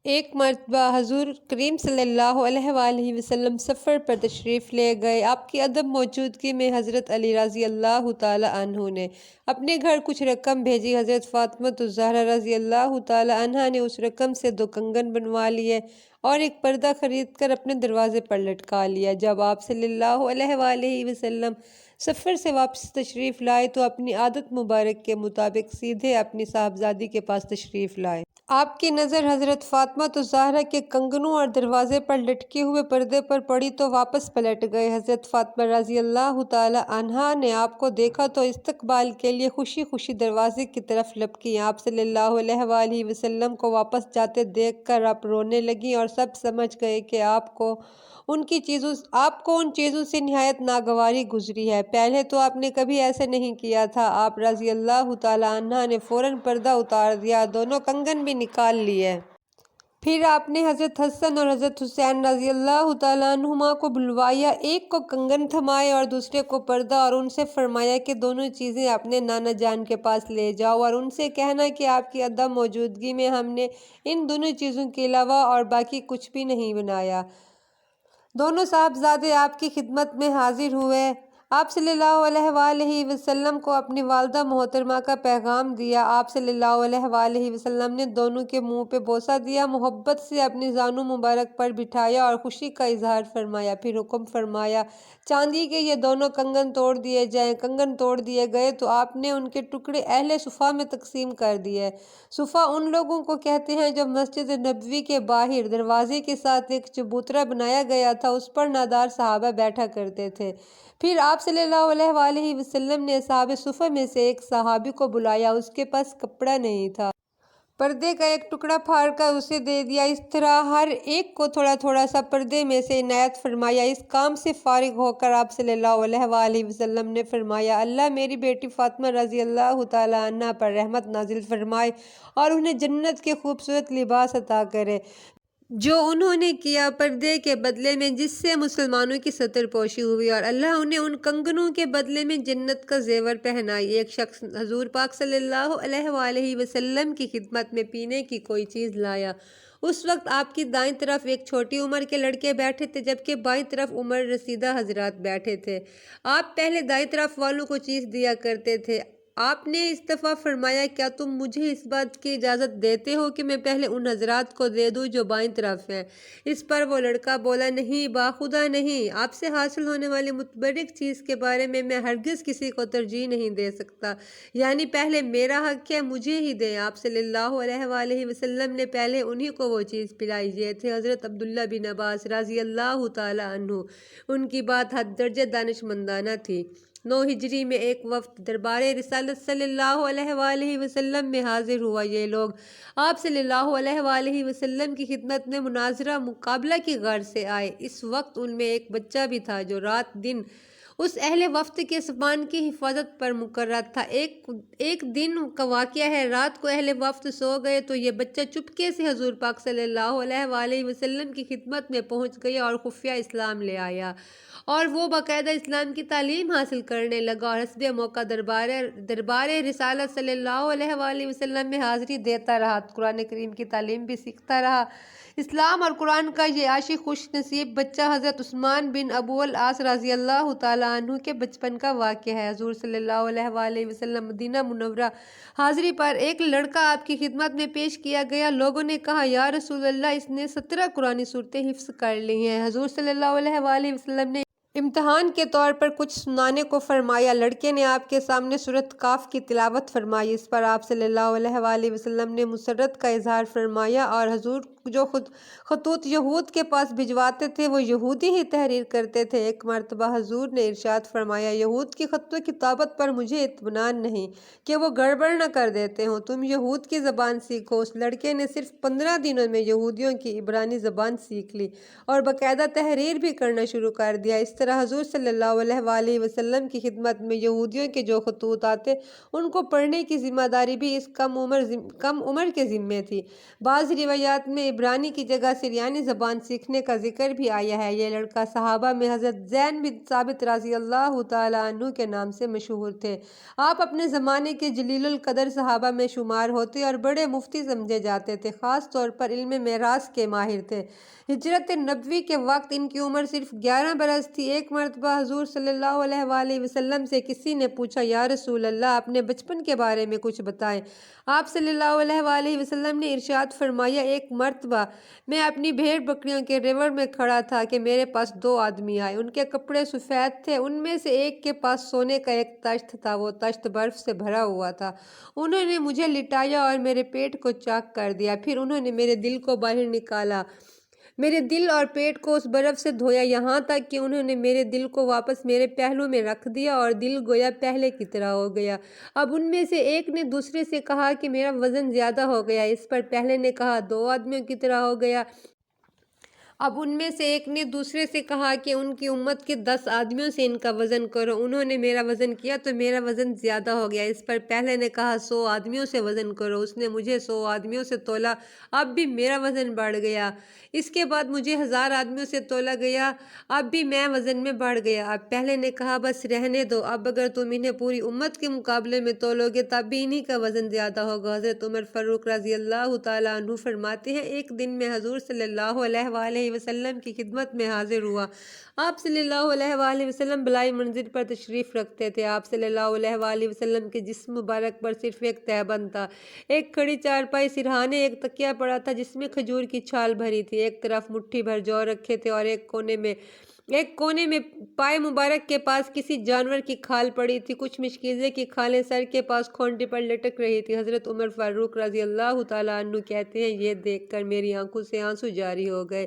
ایک مرتبہ حضور کریم صلی اللہ علیہ وآلہ وسلم سفر پر تشریف لے گئے۔ آپ کی عدم موجودگی میں حضرت علی رضی اللہ تعالی عنہ نے اپنے گھر کچھ رقم بھیجی۔ حضرت فاطمۃ الزہرا رضی اللہ تعالی عنہا نے اس رقم سے 2 کنگن بنوا لیے اور ایک پردہ خرید کر اپنے دروازے پر لٹکا لیا۔ جب آپ صلی اللہ علیہ وآلہ وسلم سفر سے واپس تشریف لائے تو اپنی عادت مبارک کے مطابق سیدھے اپنی صاحبزادی کے پاس تشریف لائے۔ آپ کی نظر حضرت فاطمۃ الزہرا کے کنگنوں اور دروازے پر لٹکے ہوئے پردے پر پڑی تو واپس پلٹ گئے۔ حضرت فاطمہ رضی اللہ تعالی عنہا نے آپ کو دیکھا تو استقبال کے لیے خوشی خوشی دروازے کی طرف لپکیں۔ آپ صلی اللہ علیہ وآلہ وسلم کو واپس جاتے دیکھ کر آپ رونے لگیں اور سب سمجھ گئے کہ آپ کو ان چیزوں سے نہایت ناگواری گزری ہے۔ پہلے تو آپ نے کبھی ایسے نہیں کیا تھا۔ آپ رضی اللہ تعالی عنہا نے فوراً پردہ اتار دیا، دونوں کنگن بھی نکال لیے۔ پھر آپ نے حضرت حسن اور حضرت حسین رضی اللہ تعالی عنہما کو بلوایا، ایک کو کنگن تھمائے اور دوسرے کو پردہ، اور ان سے فرمایا کہ دونوں چیزیں اپنے نانا جان کے پاس لے جاؤ اور ان سے کہنا کہ آپ کی عدم موجودگی میں ہم نے ان دونوں چیزوں کے علاوہ اور باقی کچھ بھی نہیں بنایا۔ دونوں صاحبزادے آپ کی خدمت میں حاضر ہوئے۔ آپ صلی اللہ علیہ وآلہ وسلم کو اپنی والدہ محترمہ کا پیغام دیا۔ آپ صلی اللہ علیہ وآلہ وسلم نے دونوں کے منہ پہ بوسہ دیا، محبت سے اپنی زانو مبارک پر بٹھایا اور خوشی کا اظہار فرمایا۔ پھر حکم فرمایا چاندی کے یہ دونوں کنگن توڑ دیے جائیں۔ کنگن توڑ دیے گئے تو آپ نے ان کے ٹکڑے اہل صفہ میں تقسیم کر دیے۔ صفہ ان لوگوں کو کہتے ہیں جو مسجد نبوی کے باہر دروازے کے ساتھ ایک چبوترا بنایا گیا تھا، اس پر نادار صحابہ بیٹھا کرتے تھے۔ پھر آپ صلی اللہ علیہ وآلہ وسلم نے اصحاب صفہ میں سے ایک صحابی کو بلایا، اس کے پاس کپڑا نہیں تھا۔ پردے کا ایک ٹکڑا پھاڑ کر اسے دے دیا۔ اس طرح ہر ایک کو تھوڑا تھوڑا سا پردے میں سے عنایت فرمایا۔ اس کام سے فارغ ہو کر آپ صلی اللہ علیہ وآلہ وسلم نے فرمایا، اللہ میری بیٹی فاطمہ رضی اللہ تعالی عنہا پر رحمت نازل فرمائے اور انہیں جنت کے خوبصورت لباس عطا کرے جو انہوں نے کیا، پردے کے بدلے میں جس سے مسلمانوں کی ستر پوشی ہوئی، اور اللہ انہیں ان کنگنوں کے بدلے میں جنت کا زیور پہنائے۔ ایک شخص حضور پاک صلی اللہ علیہ وآلہ وسلم کی خدمت میں پینے کی کوئی چیز لایا۔ اس وقت آپ کی دائیں طرف ایک چھوٹی عمر کے لڑکے بیٹھے تھے جبکہ بائیں طرف عمر رسیدہ حضرات بیٹھے تھے۔ آپ پہلے دائیں طرف والوں کو چیز دیا کرتے تھے۔ آپ نے اس دفعہ فرمایا کیا تم مجھے اس بات کی اجازت دیتے ہو کہ میں پہلے ان حضرات کو دے دوں جو بائیں طرف ہیں؟ اس پر وہ لڑکا بولا، نہیں باخدا نہیں، آپ سے حاصل ہونے والی متبرک چیز کے بارے میں ہرگز کسی کو ترجیح نہیں دے سکتا، یعنی پہلے میرا حق ہے، مجھے ہی دیں۔ آپ صلی اللہ علیہ وآلہ وسلم نے پہلے انہی کو وہ چیز پلائی۔ یہ تھے حضرت عبداللہ بن عباس رضی اللہ تعالی عنہ۔ ان کی بات حد درجہ دانشمندانہ تھی۔ 9 ہجری میں ایک وفد دربار رسالت صلی اللہ علیہ وآلہ وسلم میں حاضر ہوا۔ یہ لوگ آپ صلی اللہ علیہ وآلہ وسلم کی خدمت میں مناظرہ مقابلہ کی غرض سے آئے۔ اس وقت ان میں ایک بچہ بھی تھا جو رات دن اس اہل وفد کے سامان کی حفاظت پر مقرر تھا۔ ایک دن کا واقعہ ہے، رات کو اہل وفد سو گئے تو یہ بچہ چپکے سے حضور پاک صلی اللہ علیہ وآلہ وسلم کی خدمت میں پہنچ گیا اور خفیہ اسلام لے آیا، اور وہ باقاعدہ اسلام کی تعلیم حاصل کرنے لگا اور حسب موقع دربار رسالت صلی اللہ علیہ وآلہ وسلم میں حاضری دیتا رہا، قرآن کریم کی تعلیم بھی سیکھتا رہا۔ اسلام اور قرآن کا یہ عاشق خوش نصیب بچہ حضرت عثمان بن ابو العاص رضی اللہ تعالی عنہ کے بچپن کا واقعہ ہے۔ حضور صلی اللہ علیہ وآلہ وسلم مدینہ منورہ حاضری پر ایک لڑکا آپ کی خدمت میں پیش کیا گیا۔ لوگوں نے کہا، یا رسول اللہ، اس نے 17 قرآنی صورتیں حفظ کر لی ہیں۔ حضور صلی اللہ علیہ وآلہ وسلم نے امتحان کے طور پر کچھ سنانے کو فرمایا۔ لڑکے نے آپ کے سامنے سورۃ کاف کی تلاوت فرمائی۔ اس پر آپ صلی اللہ علیہ وآلہ وسلم نے مسرت کا اظہار فرمایا، اور حضور جو خطوط یہود کے پاس بھجواتے تھے وہ یہودی ہی تحریر کرتے تھے۔ ایک مرتبہ حضور نے ارشاد فرمایا، یہود کی خط و کتابت پر مجھے اطمینان نہیں کہ وہ گڑبڑ نہ کر دیتے ہوں، تم یہود کی زبان سیکھو۔ اس لڑکے نے صرف 15 دنوں میں یہودیوں کی عبرانی زبان سیکھ لی اور باقاعدہ تحریر بھی کرنا شروع کر دیا۔ اس طرح حضور صلی اللہ علیہ وآلہ وسلم کی خدمت میں یہودیوں کے جو خطوط آتے ان کو پڑھنے کی ذمہ داری بھی اس کم عمر کے ذمے تھی۔ بعض روایات میں عبرانی کی جگہ سریانی زبان سیکھنے کا ذکر بھی آیا ہے۔ یہ لڑکا صحابہ میں حضرت زید بن ثابت رضی اللہ تعالیٰ عنہ کے نام سے مشہور تھے۔ آپ اپنے زمانے کے جلیل القدر صحابہ میں شمار ہوتے اور بڑے مفتی سمجھے جاتے تھے، خاص طور پر علم میراث کے ماہر تھے۔ ہجرت نبوی کے وقت ان کی عمر صرف 11 برس تھی۔ ایک مرتبہ حضور صلی اللہ علیہ وآلہ وسلم سے کسی نے پوچھا، یا رسول اللہ، اپنے بچپن کے بارے میں کچھ بتائیں۔ آپ صلی اللہ علیہ وآلہ وسلم نے ارشاد فرمایا، ایک مرتبہ میں اپنی بھیڑ بکریوں کے ریوڑ میں کھڑا تھا کہ میرے پاس 2 آدمی آئے۔ ان کے کپڑے سفید تھے۔ ان میں سے ایک کے پاس سونے کا ایک تشت تھا، وہ تشت برف سے بھرا ہوا تھا۔ انہوں نے مجھے لٹایا اور میرے پیٹ کو چاک کر دیا، پھر انہوں نے میرے دل کو باہر نکالا، میرے دل اور پیٹ کو اس برف سے دھویا، یہاں تک کہ انہوں نے میرے دل کو واپس میرے پہلو میں رکھ دیا اور دل گویا پہلے کی طرح ہو گیا۔ اب ان میں سے ایک نے دوسرے سے کہا کہ میرا وزن زیادہ ہو گیا۔ اس پر پہلے نے کہا 2 آدمیوں کی طرح ہو گیا۔ اب ان میں سے ایک نے دوسرے سے کہا کہ ان کی امت کے 10 آدمیوں سے ان کا وزن کرو۔ انہوں نے میرا وزن کیا تو میرا وزن زیادہ ہو گیا۔ اس پر پہلے نے کہا 100 آدمیوں سے وزن کرو۔ اس نے مجھے 100 آدمیوں سے تولا، اب بھی میرا وزن بڑھ گیا۔ اس کے بعد مجھے 1000 آدمیوں سے تولا گیا، اب بھی میں وزن میں بڑھ گیا۔ اب پہلے نے کہا بس رہنے دو، اب اگر تم انہیں پوری امت کے مقابلے میں تولو گے تب بھی انہی کا وزن زیادہ ہوگا۔ حضرت عمر فاروق رضی اللہ تعالیٰ عنہ فرماتے ہیں، ایک دن میں حضور صلی اللہ علیہ وآلہ وسلم کی خدمت میں حاضر ہوا۔ آپ صلی اللہ علیہ وآلہ وسلم بالائی منزل پر تشریف رکھتے تھے۔ آپ صلی اللہ علیہ وآلہ وسلم کے جسم مبارک پر صرف ایک تہبند تھا، ایک کھڑی چارپائی سرہانے، ایک تکیہ پڑا تھا جس میں کھجور کی چھال بھری تھی، ایک طرف مٹھی بھر جو رکھے تھے اور ایک کونے میں پائے مبارک کے پاس کسی جانور کی کھال پڑی تھی، کچھ مشکیزے کی کھالیں سر کے پاس کھونٹی پر لٹک رہی تھی۔ حضرت عمر فاروق رضی اللہ تعالیٰ عنہ کہتے ہیں، یہ دیکھ کر میری آنکھوں سے آنسو جاری ہو گئے۔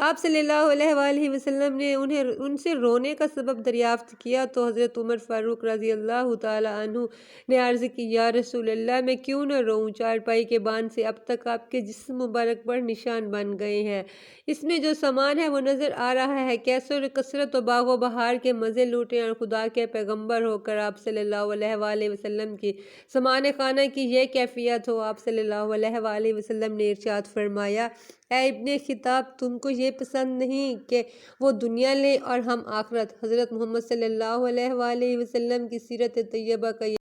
آپ صلی اللہ علیہ وآلہ وسلم نے ان سے رونے کا سبب دریافت کیا تو حضرت عمر فاروق رضی اللہ تعالیٰ عنہ نے عرض کی، یا رسول اللہ، میں کیوں نہ روؤں؟ چارپائی کے بان سے اب تک آپ کے جسم مبارک پر نشان بن گئے ہیں، اس میں جو سامان ہے وہ نظر آ رہا ہے، کیسر و کثرت و باغ و بہار کے مزے لوٹیں اور خدا کے پیغمبر ہو کر آپ صلی اللہ علیہ وآلہ وسلم کی سامان خانہ کی یہ کیفیت ہو۔ آپ صلی اللہ علیہ وآلہ وسلم نے ارشاد فرمایا، اے ابن خطاب، تم کو یہ پسند نہیں کہ وہ دنیا لیں اور ہم آخرت؟ حضرت محمد صلی اللہ علیہ وآلہ وسلم کی سیرت طیبہ کا